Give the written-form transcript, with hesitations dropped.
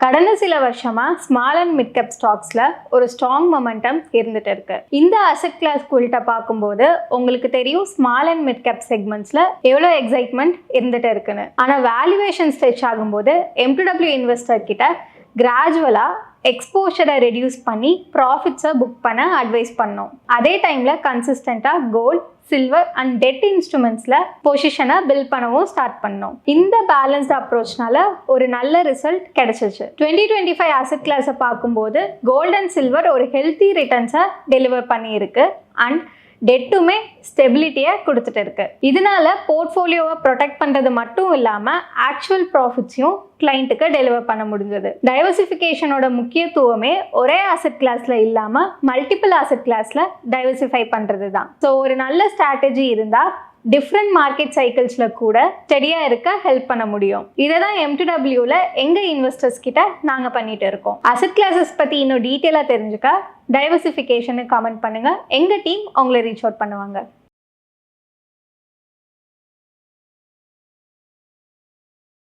கடந்த சில வருஷமா ஸ்மால் அண்ட் மிட் கேப் ஸ்டாக்ஸ்ல ஒரு ஸ்ட்ராங் மொமெண்டம் இருந்துட்டு இருக்கு. இந்த அசெட் கிளாஸ் குறித்த பார்க்கும்போது உங்களுக்கு தெரியும் ஸ்மால் அண்ட் மிட் கேப் செக்மெண்ட்ஸ்ல எவ்வளோ எக்ஸைட்மெண்ட் இருந்துட்டு இருக்குன்னு. ஆனால் வேல்யூவேஷன் ஸ்ட்ரெச் ஆகும்போது M2W இன்வெஸ்டர் கிட்ட கிராஜுவலா எக்ஸ்போஷரை ரெடியூஸ் பண்ணி ப்ராஃபிட்ஸை புக் பண்ண அட்வைஸ் பண்ணோம். அதே டைம்ல கன்சிஸ்டண்டா கோல்ட், சில்வர் அண்ட் டெட் இன்ஸ்ட்ருமெண்ட்ஸ்ல பொசிஷனை பில்ட் பண்ணவும் ஸ்டார்ட் பண்ணோம். இந்த பேலன்ஸ்ட் அப்ரோச்னால ஒரு நல்ல ரிசல்ட் கிடைச்சிச்சு. 2025 அசெட் கிளாஸை பார்க்கும்போது கோல்ட் அண்ட் சில்வர் ஒரு ஹெல்த்தி ரிட்டர்ன்ஸை டெலிவர் பண்ணியிருக்கு அண்ட் டெட்டுமே ஸ்டெபிலிட்டியை கொடுத்துட்டு இருக்கு. இதனால போர்ட்ஃபோலியோவை ப்ரொடெக்ட் பண்ணுறது மட்டும் இல்லாமல் ஆக்சுவல் ப்ராஃபிட்ஸையும் கிளைண்ட்டுக்கு டெலிவர் பண்ண முடிஞ்சது. டைவர்சிஃபிகேஷனோட முக்கியத்துவமே ஒரே அசெட் கிளாஸில் இல்லாமல் மல்டிபிள் அசெட் கிளாஸில் டைவர்சிஃபை பண்ணுறது தான். ஸோ ஒரு நல்ல ஸ்ட்ராட்டஜி இருந்தால் டிஃப்ரெண்ட் மார்க்கெட் சைக்கிள்ஸில் கூட ஸ்டெடியாக இருக்க ஹெல்ப் பண்ண முடியும். இதை தான் M2Wல எங்கள் இன்வெஸ்டர்ஸ் கிட்ட நாங்கள் பண்ணிட்டு இருக்கோம். அசெட் கிளாஸஸ் பற்றி இன்னும் டீட்டெயிலாக தெரிஞ்சுக்க டைவர்சிஃபிகேஷனு கமெண்ட் பண்ணுங்கள். எங்கள் டீம் உங்களை ரீச் அவுட் பண்ணுவாங்க.